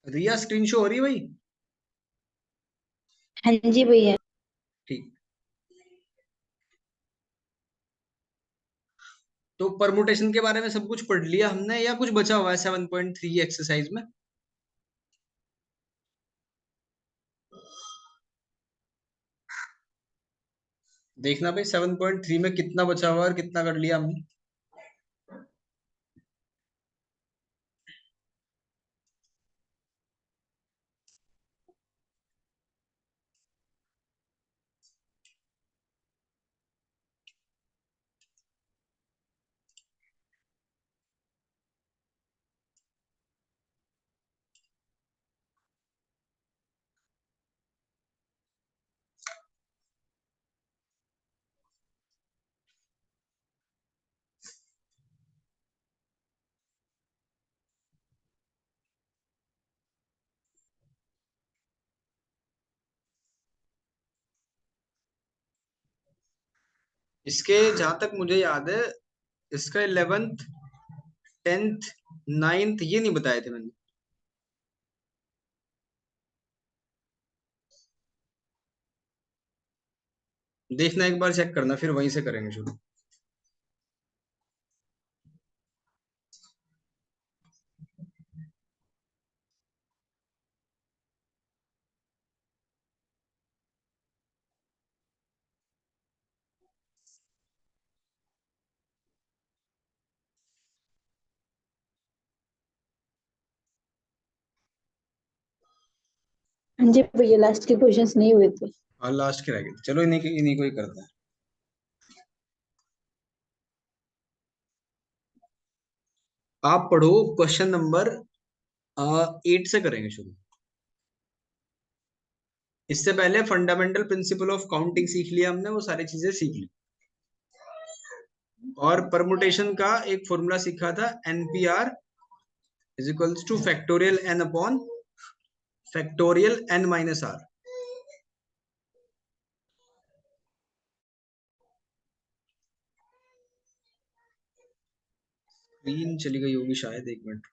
रिया screen show हो रही है भाई? हाँ जी भैया। ठीक। तो परमुटेशन के बारे में सब कुछ पढ़ लिया हमने या कुछ बचा हुआ है 7.3 एक्सरसाइज में? देखना भाई 7.3 में कितना बचा हुआ है और कितना कर लिया हमने। इसके जहां तक मुझे याद है, इसका 11th 10th 9th ये नहीं बताए थे मैंने। देखना एक बार चेक करना, फिर वहीं से करेंगे शुरू। हाँ जी भैया, लास्ट के क्वेश्चंस नहीं हुए थे। और लास्ट के रह गए, चलो इन्हीं को ही करते हैं। आप पढ़ो क्वेश्चन नंबर 8 से करेंगे शुरू। इससे पहले फंडामेंटल प्रिंसिपल ऑफ काउंटिंग सीख लिया हमने, वो सारी चीजें सीख ली। और परमुटेशन का एक फॉर्मूला सीखा था, NPR is equals two factorial n upon factorial n minus r। Screen चली गई होगी शायद, एक मिनट।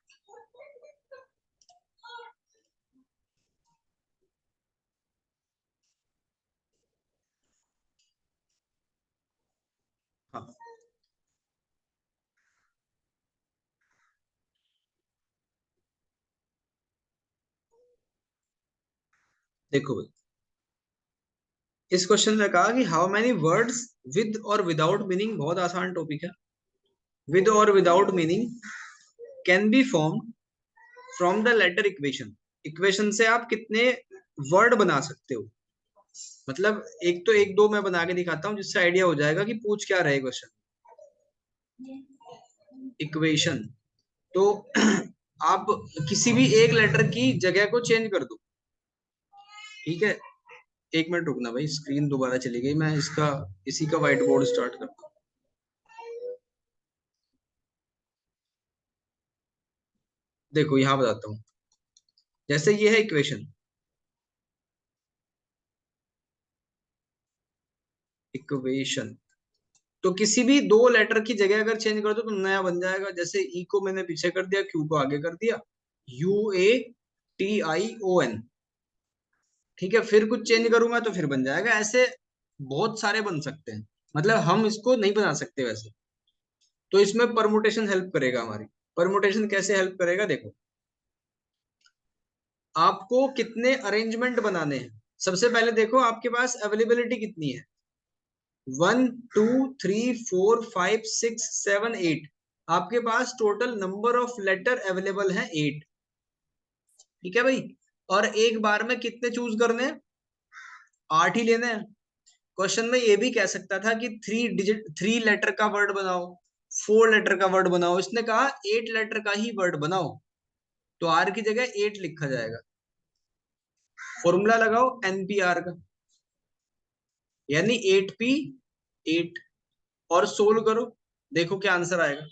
हाँ, देखो भाई, इस क्वेश्चन में कहा कि हाउ मेनी वर्ड्स विद और विदाउट मीनिंग, बहुत आसान टॉपिक है। विद और without meaning can be formed from the letter equation. Equation से आप कितने वर्ड बना सकते हो? मतलब एक तो एक दो मैं बना के दिखाता हूँ जिससे आइडिया हो जाएगा कि पूछ क्या रहे क्वेश्चन। इक्वेशन तो आप किसी भी एक लेटर की जगह को चेंज कर दो, ठीक है। एक मिनट रुकना भाई, स्क्रीन दोबारा चली गई, मैं इसका इसी का व्हाइट बोर्ड स्टार्ट करता हूँ। देखो यहां बताता हूँ, जैसे ये है इक्वेशन। इक्वेशन तो किसी भी दो लेटर की जगह अगर चेंज कर दो तो नया बन जाएगा। जैसे ई को मैंने पीछे कर दिया, क्यू को आगे कर दिया, UATION, ठीक है। फिर कुछ चेंज करूंगा तो फिर बन जाएगा। ऐसे बहुत सारे बन सकते हैं, मतलब हम इसको नहीं बना सकते वैसे। तो इसमें परमुटेशन हेल्प करेगा हमारी। परमुटेशन कैसे हेल्प करेगा, देखो आपको कितने अरेंजमेंट बनाने हैं। सबसे पहले देखो आपके पास अवेलेबिलिटी कितनी है, 1 2 3 4 5 6 7 8। आपके पास total number of letter available है 8, ठीक है भाई। और एक बार में कितने चूज करने हैं, 8 ही लेने हैं। क्वेश्चन में ये भी कह सकता था कि 3 लेटर का वर्ड बनाओ, 4 लेटर का वर्ड बनाओ, इसने कहा 8 लेटर का ही वर्ड बनाओ, तो आर की जगह 8 लिखा जाएगा। फॉर्मूला लगाओ NPR का, यानी 8P 8, और सोल्व करो, देखो क्या आंसर आएगा।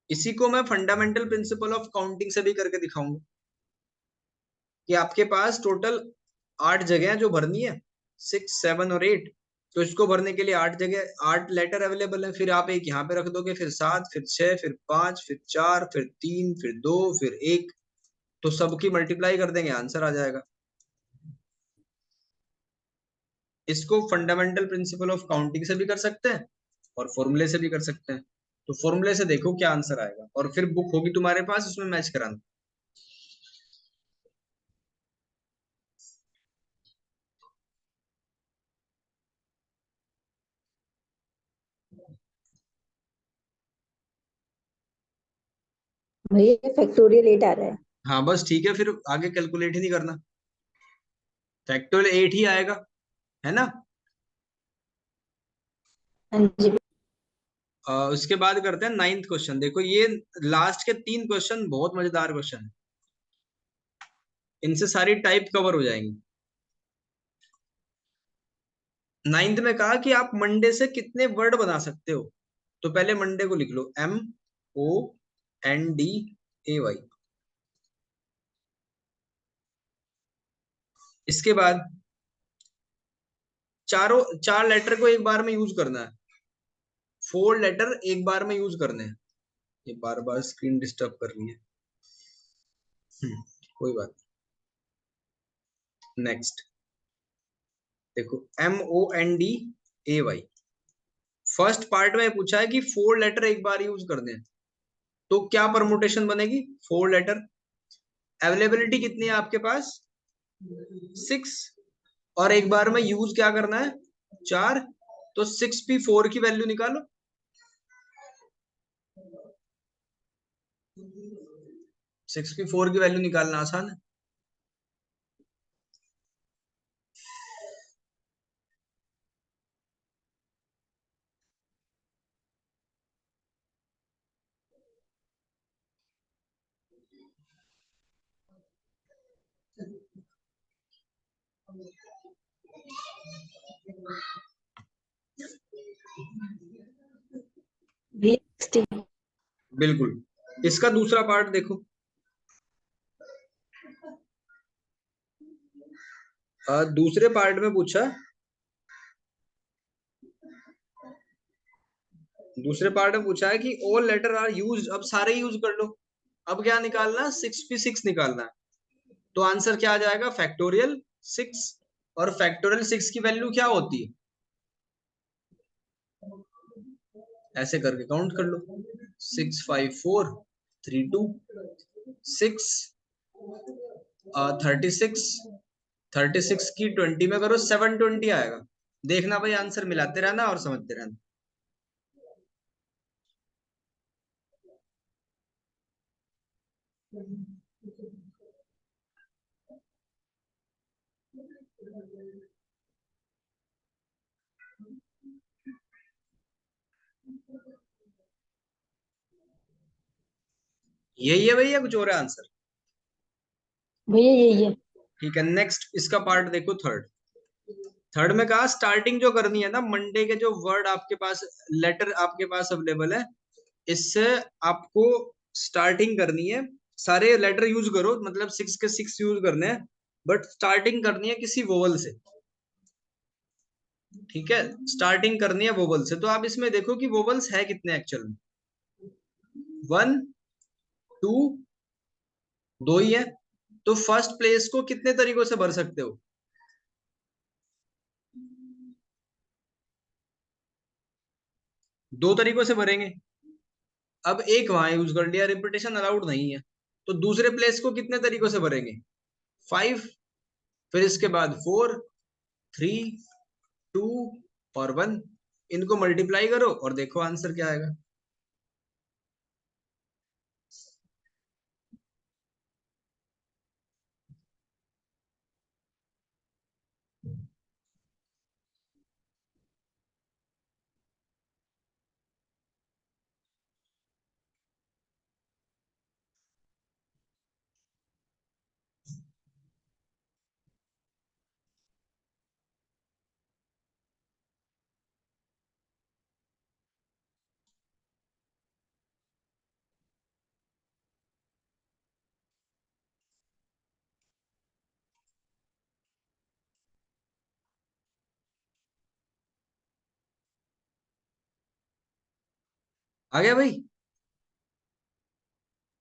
इसी को मैं फंडामेंटल प्रिंसिपल ऑफ काउंटिंग से भी करके दिखाऊंगा कि आपके पास टोटल 8 जगह जो भरनी है, 6 7 और 8। तो इसको भरने के लिए 8 जगह 8 लेटर अवेलेबल है, फिर आप एक यहाँ पे रख दोगे, फिर 7, फिर 6, फिर 5, फिर 4, फिर 3, फिर 2, फिर 1, तो सबकी मल्टीप्लाई कर देंगे, आंसर आ जाएगा। इसको फंडामेंटल प्रिंसिपल ऑफ काउंटिंग से भी कर सकते हैं और फॉर्मूले से भी कर सकते हैं। तो फॉर्मूले से देखो क्या आंसर आएगा, और फिर बुक होगी तुम्हारे पास, उसमें मैच कराना। भैया फैक्टोरियल 8 आ रहा है। हाँ बस ठीक है, फिर आगे कैलकुलेट ही नहीं करना, फैक्टोरियल 8 ही आएगा, है ना। हाँ जी। उसके बाद करते हैं 9th क्वेश्चन। देखो ये लास्ट के 3 क्वेश्चन बहुत मजेदार क्वेश्चन है, इनसे सारी टाइप कवर हो जाएंगी। 9th में कहा कि आप मंडे से कितने वर्ड बना सकते हो। तो पहले मंडे को लिख लो, MONDAY। इसके बाद चारों 4 लेटर को एक बार में यूज करना है, 4 लेटर एक बार में यूज करने हैं। ये बार बार स्क्रीन डिस्टर्ब कर रही है। कोई बात नहीं। नेक्स्ट देखो, MONDAY। फर्स्ट पार्ट में पूछा है कि 4 लेटर एक बार यूज करने हैं, तो क्या परमुटेशन बनेगी, 4 लेटर। अवेलेबिलिटी कितनी है आपके पास, 6, और एक बार में यूज क्या करना है, 4, तो 6p4 की वैल्यू निकालो। 6p4 की वैल्यू निकालना आसान है। भैया 16। बिल्कुल। इसका दूसरा पार्ट देखो, दूसरे पार्ट में पूछा, दूसरे पार्ट में पूछा है कि ऑल लेटर आर यूज, अब सारे यूज कर लो। अब क्या निकालना, 6p6 निकालना है। तो आंसर क्या आ जाएगा, फैक्टोरियल 6। और फैक्टोरियल 6 की वैल्यू क्या होती है, ऐसे करके काउंट कर लो, 6, 5, 4, 3, 2, 6, 36, 36 की 20 में करो, 720 आएगा। देखना भाई, आंसर मिलाते रहना और समझते रहना। यही है भैया, कुछ और है आंसर। भैया यही है। ठीक है, नेक्स्ट इसका पार्ट देखो, थर्ड। थर्ड में कहा स्टार्टिंग जो करनी है ना, मंडे के जो वर्ड आपके पास, लेटर आपके पास अवेलेबल है, इससे आपको स्टार्टिंग करनी है। सारे लेटर यूज करो, मतलब 6 के 6 यूज करने हैं, बट स्टार्टिंग करनी है किसी वोवल से। ठीक है, स्टार्टिंग करनी है वोवल से। तो आप इसमें देखो कि वोवल्स है कितने एक्चुअल में, 1, 2, 2 ही है। तो फर्स्ट प्लेस को कितने तरीकों से भर सकते हो, 2 तरीकों से भरेंगे। अब एक वहां यूज कर लिया, रिपीटेशन अलाउड नहीं है, तो दूसरे प्लेस को कितने तरीकों से भरेंगे, 5, फिर इसके बाद 4, 3, 2 और 1, इनको मल्टीप्लाई करो और देखो आंसर क्या आएगा। आ गया भाई?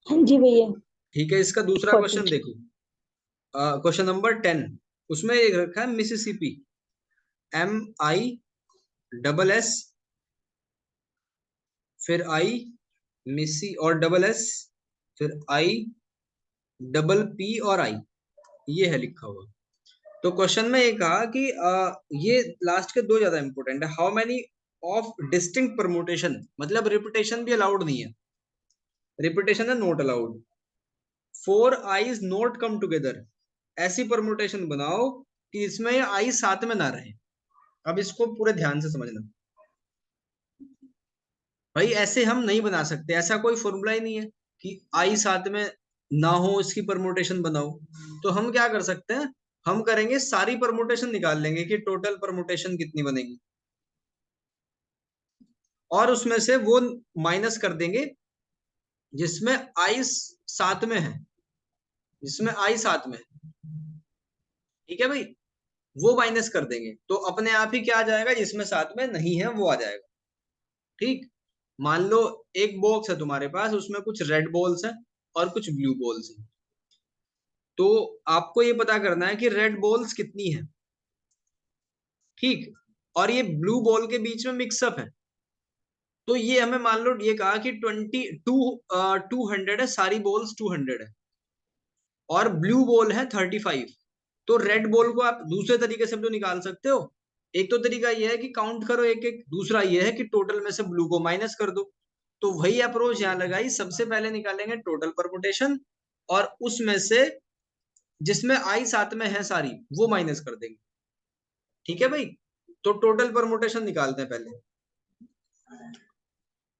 हाँ जी भैया। ठीक है, इसका दूसरा 40। क्वेश्चन देखो। क्वेश्चन नंबर 10, उसमें एक रखा है मिसिसिपी, MISS, फिर आई, मिसी और डबल एस, फिर IPP और आई, ये है लिखा हुआ। तो क्वेश्चन में ये कहा कि ये लास्ट के दो ज्यादा इंपॉर्टेंट है। How many of distinct permutation, मतलब रिपीटेशन भी अलाउड नहीं है, रिपीटेशन है not allowed. 4 eyes not come together, ऐसी परमुटेशन बनाओ कि इसमें ये आई साथ में ना रहे। अब इसको पूरे ध्यान से समझना भाई, ऐसे हम नहीं बना सकते, ऐसा कोई फॉर्मूला ही नहीं है कि आई साथ में ना हो इसकी परमुटेशन बनाओ। तो हम क्या कर सकते हैं, हम करेंगे सारी परमुटेशन निकाल लेंगे कि टोटल परमुटेशन कितनी बनेगी, और उसमें से वो माइनस कर देंगे जिसमें आई साथ में है, जिसमें आई साथ में है। ठीक है भाई, वो माइनस कर देंगे तो अपने आप ही क्या आ जाएगा, जिसमें साथ में नहीं है वो आ जाएगा। ठीक, मान लो एक बॉक्स है तुम्हारे पास, उसमें कुछ रेड बॉल्स हैं और कुछ ब्लू बॉल्स हैं। तो आपको ये पता करना है कि रेड बॉल्स कितनी है। ठीक, और ये ब्लू बॉल के बीच में मिक्सअप है। तो ये हमें मान लो ये कहा कि 200 है, सारी बॉल्स 200 है, और ब्लू बॉल है 35। तो रेड बॉल को आप दूसरे तरीके से भी तो निकाल सकते हो। एक तो तरीका ये है कि काउंट करो एक एक, दूसरा ये है कि टोटल में से ब्लू को माइनस कर दो। तो वही अप्रोच यहां लगाई, सबसे पहले निकालेंगे टोटल परमुटेशन, और उसमें से जिसमें आई साथ में है सारी, वो माइनस कर देंगे। ठीक है भाई, तो टोटल परमुटेशन निकालते हैं पहले।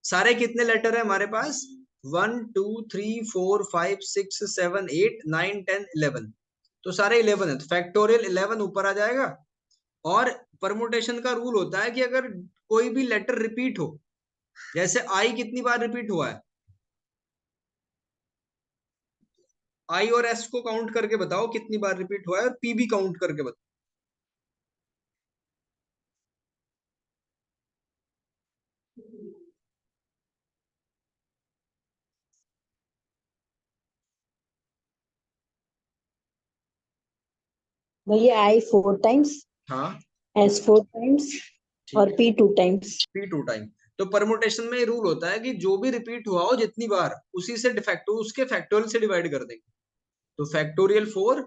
सारे कितने लेटर है हमारे पास, 1 2 3 4 5 6 7 8 9 10 11, तो सारे 11 है, तो फैक्टोरियल 11 ऊपर आ जाएगा। और परमुटेशन का रूल होता है कि अगर कोई भी लेटर रिपीट हो, जैसे आई कितनी बार रिपीट हुआ है, आई और एस को काउंट करके बताओ कितनी बार रिपीट हुआ है, और पी भी काउंट करके बताओ। भैया आई 4 टाइम्स, हाँ, एस 4 टाइम्स, ठीक और है, पी 2 टाइम्स। P 2 time. तो परमुटेशन में रूल होता है कि जो भी रिपीट हुआ हो जितनी बार, उसी से डिफेक्टो उसके फैक्टोरियल से डिवाइड कर देंगे। तो फैक्टोरियल 4,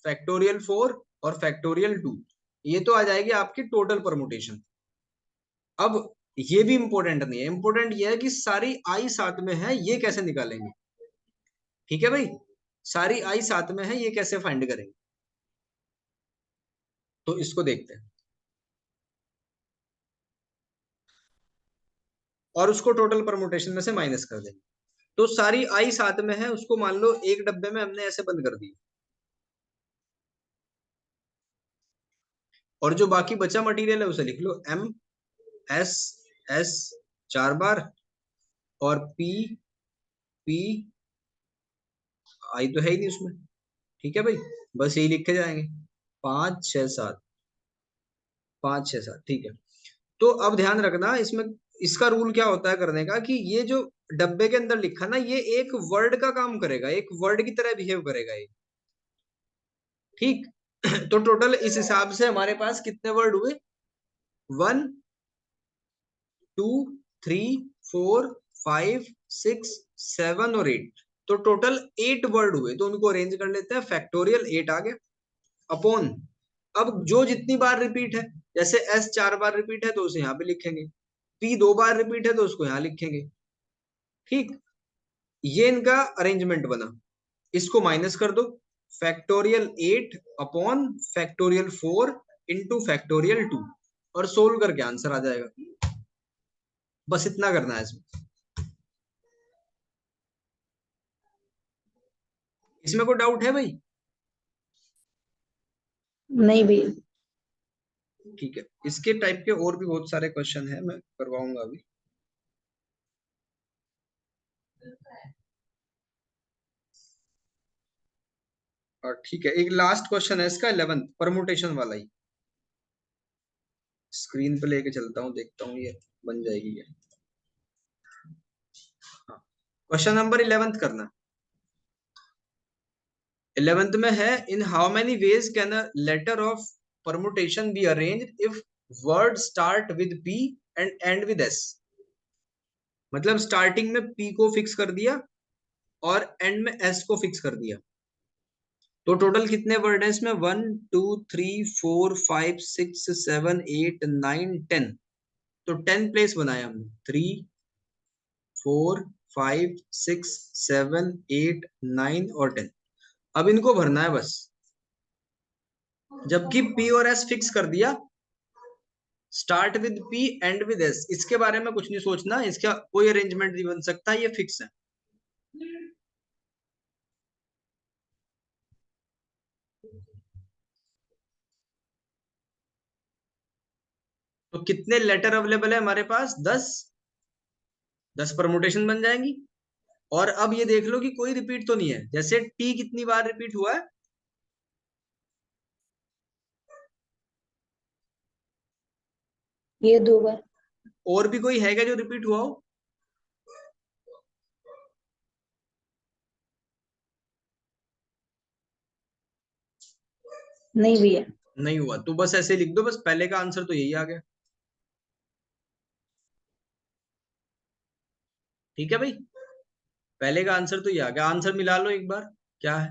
फैक्टोरियल 4 और फैक्टोरियल 2, ये तो आ जाएगी आपकी टोटल परमुटेशन। अब ये भी इंपॉर्टेंट नहीं है, इंपॉर्टेंट ये है कि सारी आई साथ में है, ये कैसे निकालेंगे। ठीक है भाई, सारी आई साथ में है, ये कैसे फाइंड करेंगे, तो इसको देखते हैं, और उसको टोटल परमुटेशन में से माइनस कर देंगे। तो सारी आई साथ में है, उसको मान लो एक डब्बे में हमने ऐसे बंद कर दिया, और जो बाकी बचा मटेरियल है उसे लिख लो, MSS 4 बार, और PPI तो है ही नहीं उसमें। ठीक है भाई, बस यही लिख के जाएंगे, 5 6 7, 5 6 7, ठीक है। तो अब ध्यान रखना इसमें, इसका रूल क्या होता है करने का, कि ये जो डब्बे के अंदर लिखा ना, ये एक वर्ड का काम करेगा, एक वर्ड की तरह बिहेव करेगा ये। ठीक, तो टोटल इस हिसाब से हमारे पास कितने वर्ड हुए, 1 2 3 4 5 6 7 और 8, तो टोटल 8 वर्ड हुए। तो उनको अरेंज कर लेते हैं, फैक्टोरियल 8 आ गया अपॉन, अब जो जितनी बार रिपीट है, जैसे S 4 बार रिपीट है तो उसे यहाँ पे लिखेंगे, P 2 बार रिपीट है तो उसको यहाँ लिखेंगे। ठीक, ये इनका अरेंजमेंट बना। इसको माइनस कर दो, factorial 8 upon factorial 4 into factorial 2, और सोल्व करके आंसर आ जाएगा। बस इतना करना है इसमें, इसमें कोई डाउट है भाई? नहीं भैया। ठीक है, इसके टाइप के और भी बहुत सारे क्वेश्चन है, मैं करवाऊंगा अभी। और ठीक है, एक लास्ट क्वेश्चन है इसका 11th परमुटेशन वाला ही, स्क्रीन पे लेके चलता हूँ, देखता हूँ ये बन जाएगी ये। क्वेश्चन नंबर 11 करना। 11th में है, in how many ways can a letter of permutation be arranged if word start with P and end with S. मतलब स्टार्टिंग में पी को फिक्स कर दिया और एंड में एस को फिक्स कर दिया। तो टोटल कितने वर्ड है इसमें? 1 2 3 4 5 6 7 8 9 10। तो 10 प्लेस बनाया हमने, 3 4 5 6 7 8 9 और 10। अब इनको भरना है बस। जबकि पी और एस फिक्स कर दिया, start with P and with S, इसके बारे में कुछ नहीं सोचना, इसका कोई अरेंजमेंट नहीं बन सकता, ये फिक्स है। तो कितने लेटर अवेलेबल है हमारे पास? 10। 10 परमुटेशन बन जाएंगी। और अब ये देख लो कि कोई रिपीट तो नहीं है। जैसे टी कितनी बार रिपीट हुआ है? ये 2 बार। और भी कोई है क्या जो रिपीट हुआ हो? नहीं भैया। नहीं हुआ तो बस ऐसे लिख दो, बस पहले का आंसर तो यही आ गया। ठीक है भाई, पहले का आंसर तो ये आ गया। आंसर मिला लो एक बार, क्या है?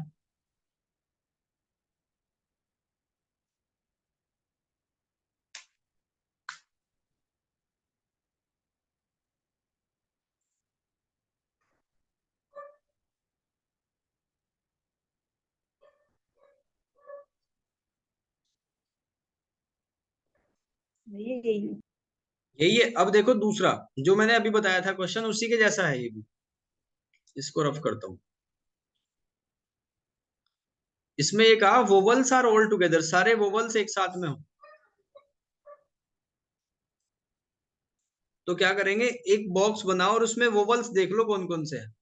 भैया यही। यही है। अब देखो दूसरा, जो मैंने अभी बताया था क्वेश्चन, उसी के जैसा है ये भी। इसको रफ करता हूं। इसमें ये कहा वोवल्स आर ऑल टुगेदर, सारे वोवल्स एक साथ में हो। तो क्या करेंगे, एक बॉक्स बनाओ और उसमें वोवल्स देख लो कौन कौन से हैं।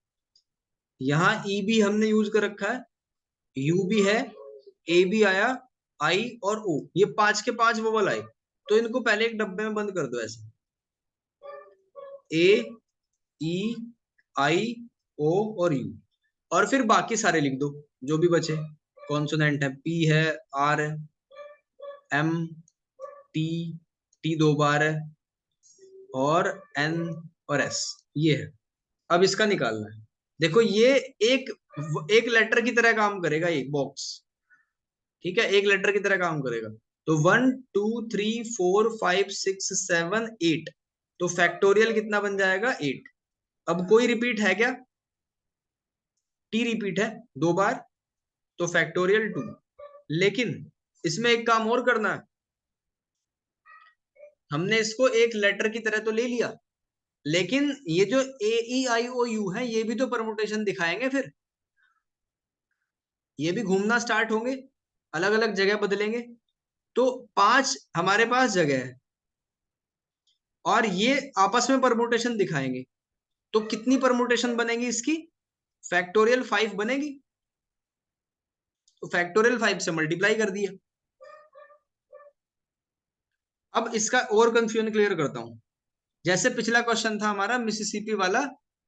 यहाँ ई भी हमने यूज कर रखा है, यू भी है, ए भी आया, आई और ओ, ये 5 के 5 वोवल आए। तो इनको पहले एक डब्बे में बंद कर दो ऐसे, ए, ई, आई, ओ और यू। और फिर बाकी सारे लिख दो जो भी बचे। कॉन्सोनेंट है, पी है, आर है, एम, टी, टी 2 बार है, और एन और एस, ये है। अब इसका निकालना है। देखो ये एक एक लेटर की तरह काम करेगा ये बॉक्स। ठीक है, एक लेटर की तरह काम करेगा। तो 1 2 3 4 5 6 7 8। तो फैक्टोरियल कितना बन जाएगा? 8। अब कोई रिपीट है क्या? टी रिपीट है 2 बार, तो फैक्टोरियल 2। लेकिन इसमें एक काम और करना है। हमने इसको एक लेटर की तरह तो ले लिया, लेकिन ये जो ए ई आई ओ यू है, ये भी तो परमुटेशन दिखाएंगे फिर। ये भी घूमना स्टार्ट होंगे, अलग अलग जगह बदलेंगे। तो 5 हमारे पास जगह है, और ये आपस में परमुटेशन दिखाएंगे। तो कितनी परमुटेशन बनेगी इसकी? फैक्टोरियल 5 बनेगी। तो फैक्टोरियल 5 से मल्टीप्लाई कर दिया। अब इसका और कंफ्यूजन क्लियर करता हूं। जैसे पिछला क्वेश्चन था हमारा मिसिसिपी वाला,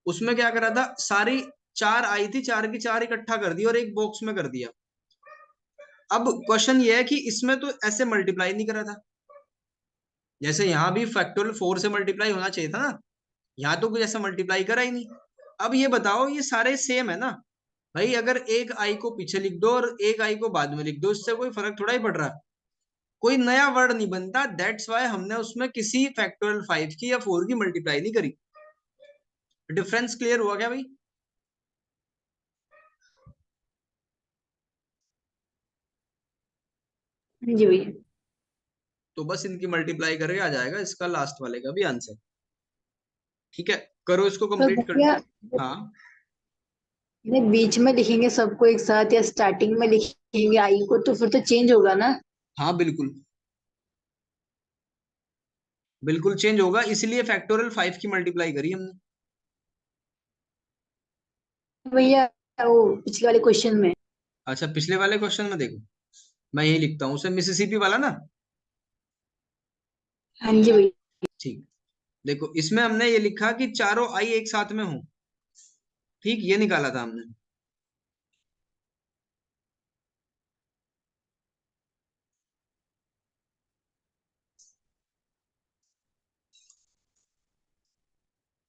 उसमें क्या करा था, सारी 4 आई थी, 4 की 4 इकट्ठा कर दी और एक बॉक्स में कर दिया। अब क्वेश्चन ये है कि इसमें तो ऐसे मल्टीप्लाई नहीं करा था। जैसे यहां भी फैक्टोरियल 4 से मल्टीप्लाई होना चाहिए था ना, यहाँ तो कुछ ऐसा मल्टीप्लाई करा ही नहीं। अब ये बताओ, ये सारे सेम है ना भाई? अगर एक आई को पीछे लिख दो और एक आई को बाद में लिख दो, इससे कोई फर्क थोड़ा ही पड़ रहा है। कोई नया वर्ड नहीं बनता। दैट्स वाई हमने उसमें किसी फैक्टोरियल 5 की या 4 की मल्टीप्लाई नहीं करी। डिफरेंस क्लियर हुआ क्या भाई? हाँ जी भैया। तो बस इनकी मल्टीप्लाई करके आ जाएगा इसका लास्ट वाले का भी आंसर। ठीक है, करो इसको पर कंप्लीट कर। भैया हाँ नहीं, बीच में लिखेंगे सबको एक साथ या स्टार्टिंग में लिखेंगे आई को, तो फिर तो चेंज होगा ना। हाँ बिल्कुल, बिल्कुल चेंज होगा, इसलिए फैक्टोरियल 5 की मल्टीप्लाई करी हमने। भैया वो पिछले वाले क्वेश्चन में। अच्छा, पिछले वाले क्वेश्चन में देखो, मैं यही लिखता हूँ उसे, मिसिसिपी वाला ना। हाँ जी भैया। ठीक, देखो इसमें हमने ये लिखा कि चारों आई एक साथ में हो। ठीक, ये निकाला था हमने।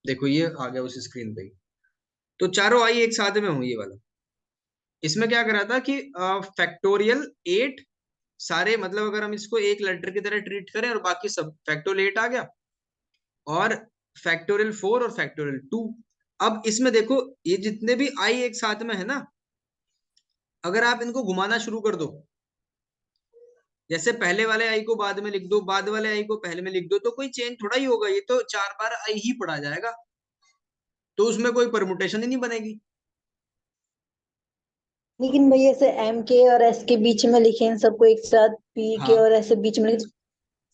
देखो ये आ गया उस स्क्रीन पे ही। तो चारों आई एक साथ में हो ये वाला। इसमें क्या करा था कि फैक्टोरियल 8 सारे, मतलब अगर हम इसको एक लेटर की तरह ट्रीट करें और बाकी सब, फैक्टोरियल 8 आ गया, और फैक्टोरियल 4 और फैक्टोरियल 2। अब इसमें देखो ये जितने भी आई एक साथ में है ना, अगर आप इनको घुमाना शुरू कर दो, जैसे पहले वाले आई को बाद में लिख दो, बाद वाले आई को पहले में लिख दो, तो कोई चेंज थोड़ा ही होगा, ये तो 4 बार आई ही पढ़ा जाएगा, तो उसमें कोई परमुटेशन ही नहीं बनेगी। लेकिन भाई ऐसे एम के और एस के बीच में लिखे हैं सबको एक साथ, पी के हाँ और ऐसे बीच में लिखे,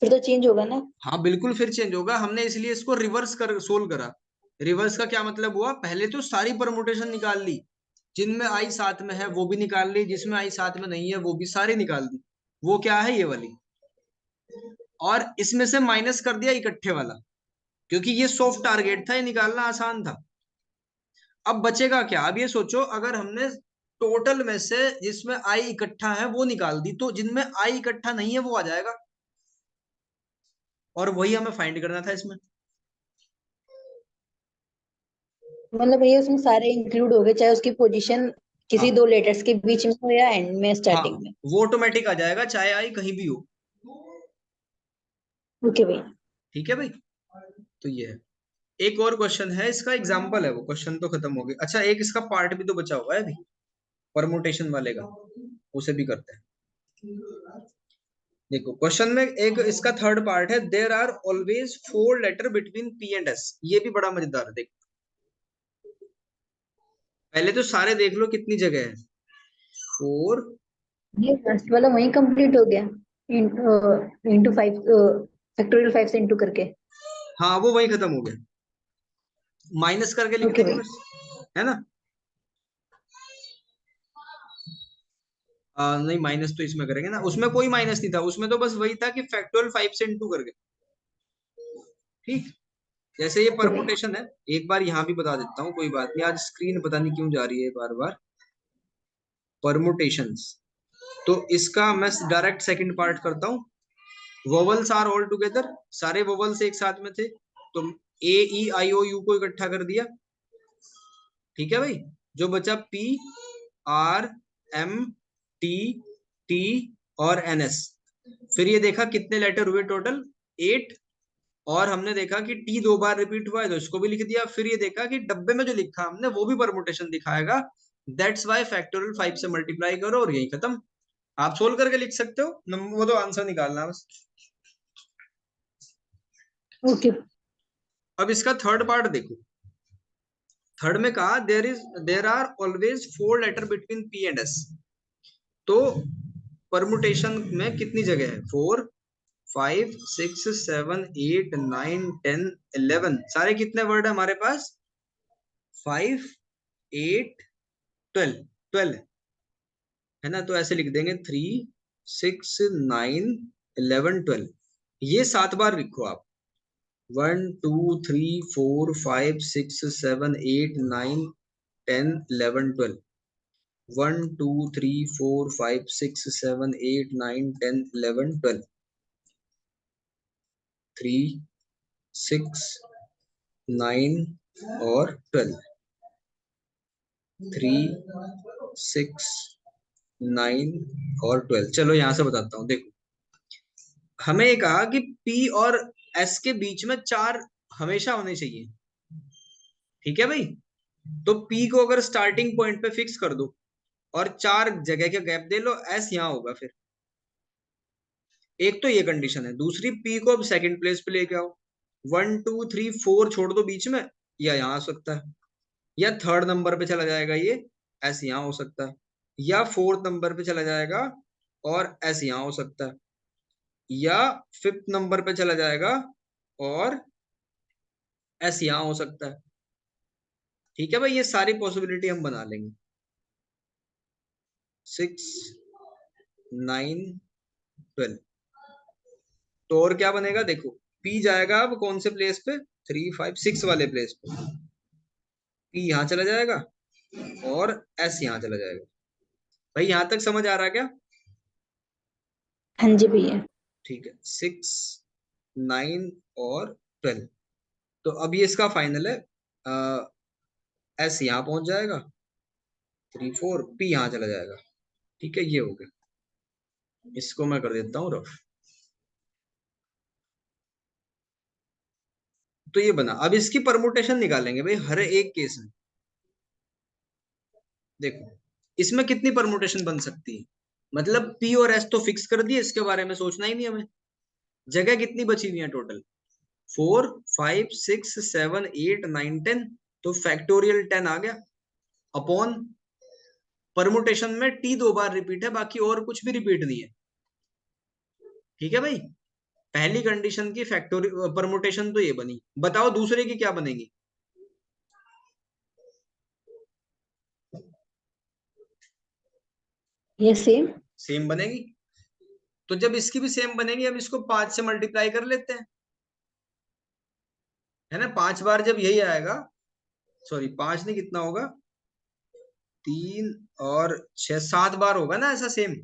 फिर तो चेंज होगा ना। हाँ बिल्कुल, फिर चेंज होगा, हमने इसलिए इसको रिवर्स कर सोल्व करा। रिवर्स का क्या मतलब हुआ, पहले तो सारी परमुटेशन निकाल ली, जिनमें आई साथ में है वो भी निकाल ली, जिसमें आई साथ में नहीं है वो भी सारी निकाल दी। वो क्या है, ये वाली। और इसमें से माइनस कर दिया इकट्ठे वाला, क्योंकि ये सॉफ्ट टारगेट था, ये निकालना आसान था। अब बचेगा क्या, अब ये सोचो, अगर हमने टोटल में से जिसमें आई इकट्ठा है वो निकाल दी, तो जिनमें आई इकट्ठा नहीं है वो आ जाएगा, और वही हमें फाइंड करना था इसमें। मतलब ये उसमें सारे इंक्लूड हो गए, चाहे उसकी पोजीशन किसी हाँ दो लेटर्स के बीच में हो या एंड में, हाँ, स्टार्टिंग में। वो ऑटोमेटिक आ जाएगा चाहे आई कहीं भी हो। ओके भाई। ठीक है भाई, तो ये है। एक और क्वेश्चन है, इसका एग्जाम्पल है, वो क्वेश्चन तो खत्म हो गया। अच्छा, एक इसका पार्ट भी तो बचा हुआ है अभी, परमुटेशन वाले का, उसे भी करते हैं। देखो क्वेश्चन में एक इसका थर्ड पार्ट है, there are always 4 letter between P and S. ये भी बड़ा मजेदार है, देखो पहले तो सारे देख लो कितनी जगह है, 4। ये फर्स्ट वाला वहीं कंप्लीट हो गया, इंटू 5, फैक्टोरियल 5 से इंटू करके। हाँ वो वहीं खत्म हो गया, माइनस करके लिख ओके देंगे भाई। बस, है ना। नहीं माइनस तो इसमें करेंगे ना, उसमें कोई माइनस नहीं था, उसमें तो बस वही था कि फैक्टोरियल 5 से इंटू करके। ठीक, जैसे ये ओके भाई। परमुटेशन है, एक बार यहाँ भी बता देता हूँ, कोई बात नहीं, आज स्क्रीन पता नहीं क्यों जा रही है बार बार। परमुटेशंस, तो इसका मैं डायरेक्ट सेकंड पार्ट करता हूँ। वोवल्स आर ऑल टुगेदर, सारे वोवल्स एक साथ में थे, तो ए ई आई ओ यू को इकट्ठा कर दिया। ठीक है भाई, जो बचा P R M T T और एन एस। फिर ये देखा कितने लेटर हुए टोटल, 8। और हमने देखा कि टी 2 बार रिपीट हुआ है, तो इसको भी लिख दिया। फिर ये देखा कि डब्बे में जो लिखा हमने वो भी परमुटेशन दिखाएगा, दैट्स वाई फैक्टोरियल 5 से मल्टीप्लाई करो और यही खत्म। आप सोल्व करके लिख सकते हो, वो तो आंसर निकालना है बस। ओके। अब इसका थर्ड पार्ट देखो, थर्ड में कहा there are always 4 letter between P and S. तो परमुटेशन में कितनी जगह है, 4, 5, 6, 7, 8, 9, 10, 11, सारे कितने वर्ड है हमारे पास, 5, 8, 12, 12 है ना। तो ऐसे लिख देंगे 3, 6, 9, 11, 12। ये 7 बार लिखो आप, 1, 2, 3, 4, 5, 6, 7, 8, 9, 10, 11, 12। 1, 2, 3, 4, 5, 6, 7, 8, 9, 10, 11, 12। 3, 6, 9 और 12। 3, 6, 9 और 12। चलो यहां से बताता हूं, देखो हमें ये कहा कि पी और एस के बीच में 4 हमेशा होने चाहिए। ठीक है भाई, तो पी को अगर स्टार्टिंग पॉइंट पे फिक्स कर दो और 4 जगह के गैप दे लो, एस यहां होगा फिर। एक तो ये कंडीशन है, दूसरी पी को अब सेकंड प्लेस पे लेके आओ, 1, 2, 3, 4 छोड़ दो बीच में, या यहाँ आ सकता है, या थर्ड नंबर पे चला जाएगा ये, एस यहाँ हो सकता है, या फोर्थ नंबर पे चला जाएगा और एस यहाँ हो सकता है, या फिफ्थ नंबर पे चला जाएगा और एस यहाँ हो सकता है। ठीक है भाई, ये सारी पॉसिबिलिटी हम बना लेंगे। 6, 9, 12। तो और क्या बनेगा, देखो पी जाएगा अब कौन से प्लेस पे, 3, 5, 6 वाले प्लेस पे। पी यहाँ चला जाएगा और एस यहाँ चला जाएगा। भाई यहां तक समझ आ रहा है क्या? हाँ जी भैया। ठीक है, 6, 9 और 12। तो अब ये इसका फाइनल है। एस यहाँ पहुंच जाएगा, 3, 4, पी यहाँ चला जाएगा। ठीक है, ये हो गया। इसको मैं कर देता हूँ रफ। तो ये बना। अब इसकी परमुटेशन निकालेंगे भाई हर एक केस में। देखो इसमें कितनी परमुटेशन बन सकती है, मतलब पी और एस तो फिक्स कर दिए, इसके बारे में सोचना ही नहीं हमें। जगह कितनी बची हुई है टोटल? 4, 5, 6, 7, 8, 9, 10। तो फैक्टोरियल 10 आ गया अपॉन परमुटेशन में टी 2 बार रिपीट है, बाकी और कुछ भी रिपीट नहीं है। ठीक है भाई, पहली कंडीशन की फैक्टोरियल परमुटेशन तो ये बनी। बताओ दूसरे की क्या बनेगी? ये सेम। सेम बनेगी। तो जब इसकी भी सेम बनेगी, अब इसको 5 से मल्टीप्लाई कर लेते हैं, है ना। 5 बार जब यही आएगा, सॉरी 5 नहीं, कितना होगा, 3 और 6, 7 बार होगा ना ऐसा सेम।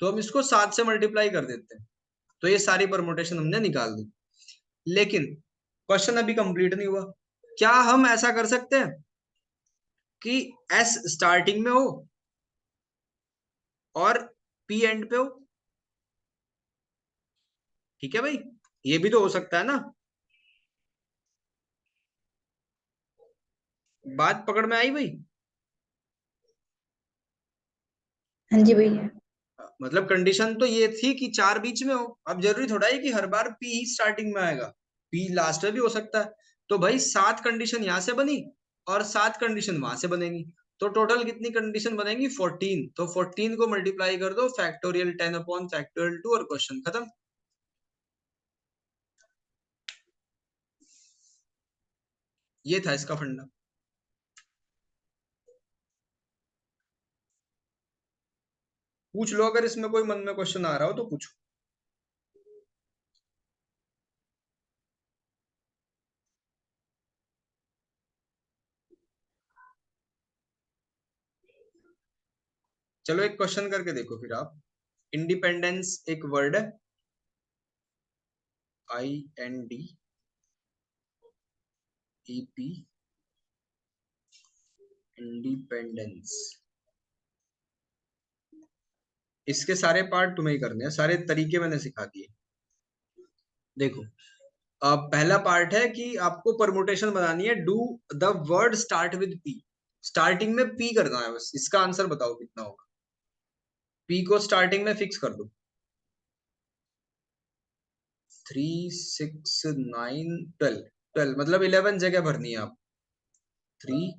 तो हम इसको 7 से मल्टीप्लाई कर देते हैं। तो ये सारी परमुटेशन हमने निकाल दी। लेकिन क्वेश्चन अभी कंप्लीट नहीं हुआ। क्या हम ऐसा कर सकते हैं कि एस स्टार्टिंग में हो और पी एंड पे हो? ठीक है भाई, ये भी तो हो सकता है ना। बात पकड़ में आई भाई? हाँ जी भैया। मतलब कंडीशन तो ये थी कि 4 बीच में हो। अब जरूरी थोड़ा है कि हर बार पी ही स्टार्टिंग में आएगा, पी लास्ट में भी हो सकता है। तो भाई 7 कंडीशन यहां से बनी और 7 कंडीशन वहां से बनेगी। तो टोटल कितनी कंडीशन बनेगी? 14। तो 14 को मल्टीप्लाई कर दो फैक्टोरियल 10 अपॉन फैक्टोरियल 2 और क्वेश्चन खत्म। ये था इसका फंडा। पूछ लो अगर इसमें कोई मन में क्वेश्चन आ रहा हो तो पूछो। चलो एक क्वेश्चन करके देखो फिर आप। इंडिपेंडेंस एक वर्ड है, INDEP, इंडिपेंडेंस। इसके सारे पार्ट तुम्हें ही करने हैं, सारे तरीके मैंने सिखा दिए। देखो, पहला पार्ट है कि आपको परमुटेशन बनानी है। Do the word start with P. Starting में पी करना है बस। इसका आंसर बताओ कितना होगा। पी को स्टार्टिंग में फिक्स कर दो। 3, 6, 9, 12। 12 मतलब 11 जगह भरनी है आप। 3,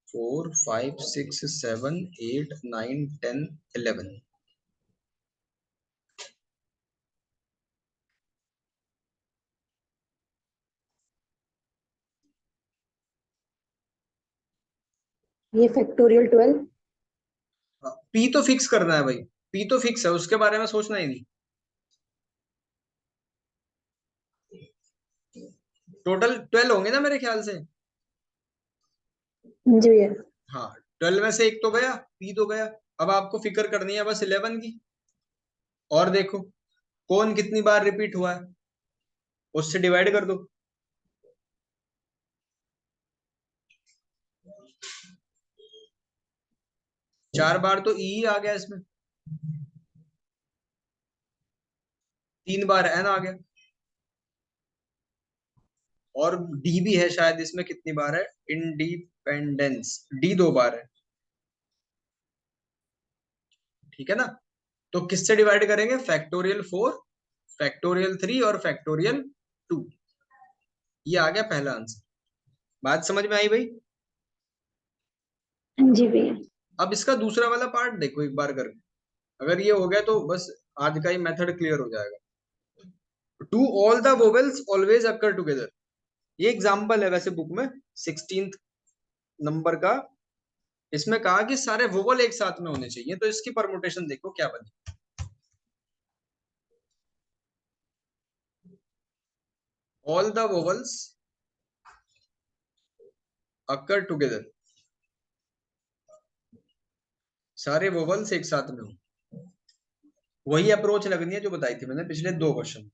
4, 5, 6, 7, 8, 9, 10, 11। ये फैक्टोरियल 12। पी तो फिक्स करना है भाई। पी तो फिक्स है, उसके बारे में सोचना ही नहीं। टोटल 12 होंगे ना मेरे ख्याल से। हाँ जी भैया। हाँ, 12 में से एक तो गया, पी तो गया। अब आपको फिक्र करनी है बस 11 की। और देखो कौन कितनी बार रिपीट हुआ है, उससे डिवाइड कर दो। 4 बार तो ई आ गया इसमें, 3 बार एन आ गया, और डी भी है शायद इसमें। कितनी बार है इंडिपेंडेंस? डी 2 बार है। ठीक है ना। तो किससे डिवाइड करेंगे? फैक्टोरियल 4, फैक्टोरियल 3 और फैक्टोरियल 2। ये आ गया पहला आंसर। बात समझ में आई भाई? हाँ जी भैया। अब इसका दूसरा वाला पार्ट देखो एक बार करके। अगर ये हो गया तो बस आज का ही मेथड क्लियर हो जाएगा। Do all the vowels always occur together. ये एग्जांपल है वैसे बुक में, 16th नंबर का। इसमें कहा कि सारे वोवल एक साथ में होने चाहिए। तो इसकी परमुटेशन देखो क्या बनी। All the vowels occur together, सारे वोवल्स एक साथ में हो। वही अप्रोच लगनी है जो बताई थी मैंने पिछले 2 क्वेश्चन।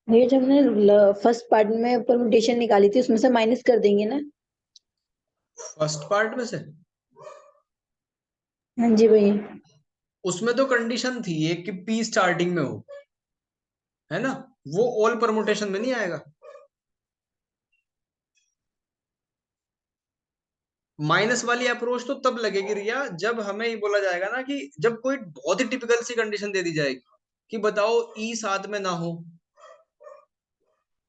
ये जब हमने फर्स्ट पार्ट में परमुटेशन निकाली थी उसमें से माइनस कर देंगे ना। फर्स्ट पार्ट में से हाँ जी भैया। उसमें तो कंडीशन थी एक कि पी स्टार्टिंग में हो, है ना, वो ऑल परमुटेशन में नहीं आएगा। माइनस वाली अप्रोच तो तब लगेगी रिया जब हमें ये बोला जाएगा ना कि जब कोई बहुत ही टिपिकल सी कंडीशन दे दी जाएगी कि बताओ ई साथ में ना हो,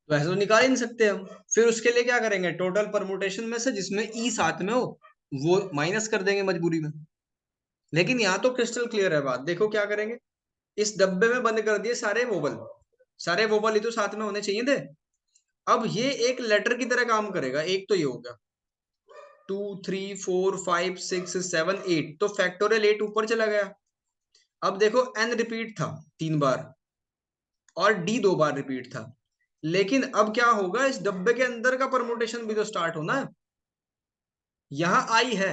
तो ऐसे तो निकाल ही नहीं सकते हम। फिर उसके लिए क्या करेंगे, टोटल परमुटेशन में से जिसमें ई साथ में हो वो माइनस कर देंगे मजबूरी में। लेकिन यहाँ तो क्रिस्टल क्लियर है बात, देखो क्या करेंगे, इस डब्बे में बंद कर दिए सारे वोबल, सारे वोबल ही तो साथ में होने चाहिए थे। अब ये एक लेटर की तरह काम करेगा, एक तो ये हो गया 2 3 4 5 6 7 8, तो फैक्टोरियल 8 ऊपर चला गया। अब देखो एन रिपीट था 3 बार और डी 2 बार रिपीट था, लेकिन अब क्या होगा, इस डब्बे के अंदर का परमुटेशन भी तो स्टार्ट होना है। यहां आई है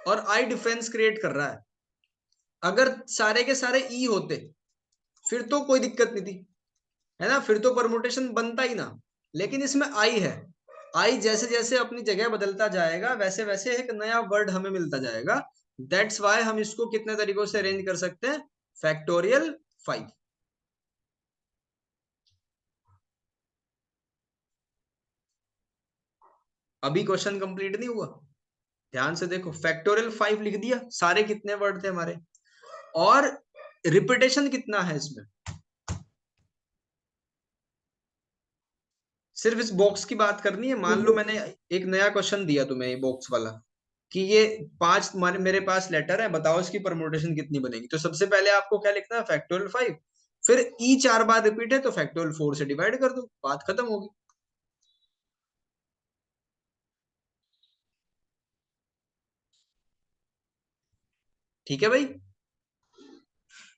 और आई डिफरेंस क्रिएट कर रहा है। अगर सारे के सारे ई होते फिर तो कोई दिक्कत नहीं थी, है ना, फिर तो परमुटेशन बनता ही ना। लेकिन इसमें आई है, आई जैसे जैसे अपनी जगह बदलता जाएगा वैसे वैसे एक नया वर्ड हमें मिलता जाएगा। दैट्स वाई हम इसको कितने तरीकों से अरेंज कर सकते हैं, फैक्टोरियल 5। अभी क्वेश्चन कंप्लीट नहीं हुआ, ध्यान से देखो, फैक्टोरियल 5 लिख दिया, सारे कितने वर्ड थे हमारे, और रिपीटेशन कितना है इसमें। सिर्फ इस बॉक्स की बात करनी है, मान लो मैंने एक नया क्वेश्चन दिया तुम्हें, ये बॉक्स वाला, कि ये 5 मेरे पास लेटर है, बताओ इसकी परमुटेशन कितनी बनेगी। तो सबसे पहले आपको क्या लिखना है, फैक्टोरियल 5, फिर ई 4 बार रिपीट है तो फैक्टोरियल 4 से डिवाइड कर दो, बात खत्म होगी। ठीक है भाई।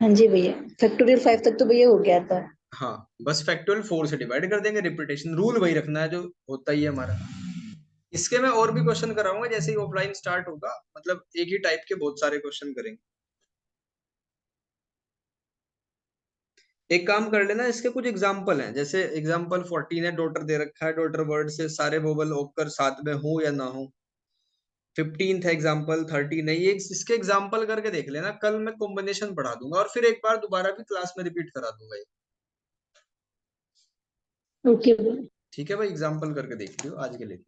हाँ जी भैया, फैक्टोरियल 5 तक तो भैया हो गया था। हाँ, बस फैक्टोरियल 4 से डिवाइड कर देंगे, रिपीटेशन रूल वही रखना है जो होता ही है हमारा। इसके मैं और भी क्वेश्चन कराऊंगा जैसे ही ऑफलाइन स्टार्ट होगा, मतलब एक ही टाइप के बहुत सारे क्वेश्चन करेंगे। एक काम कर लेना, इसके कुछ एग्जाम्पल हैं, जैसे एग्जाम्पल 14 है, डॉटर दे रखा है, डॉटर वर्ड से सारे वोवल होकर साथ में हो या ना हो। 15 है एग्जाम्पल, 13 है, ये इसके एग्जाम्पल करके देख लेना, कल मैं कॉम्बिनेशन पढ़ा दूंगा और फिर एक बार दोबारा भी क्लास में रिपीट करा दूंगा ये। ओके भैया। ठीक है भाई, एग्जाम्पल करके देख लियो आज के लिए।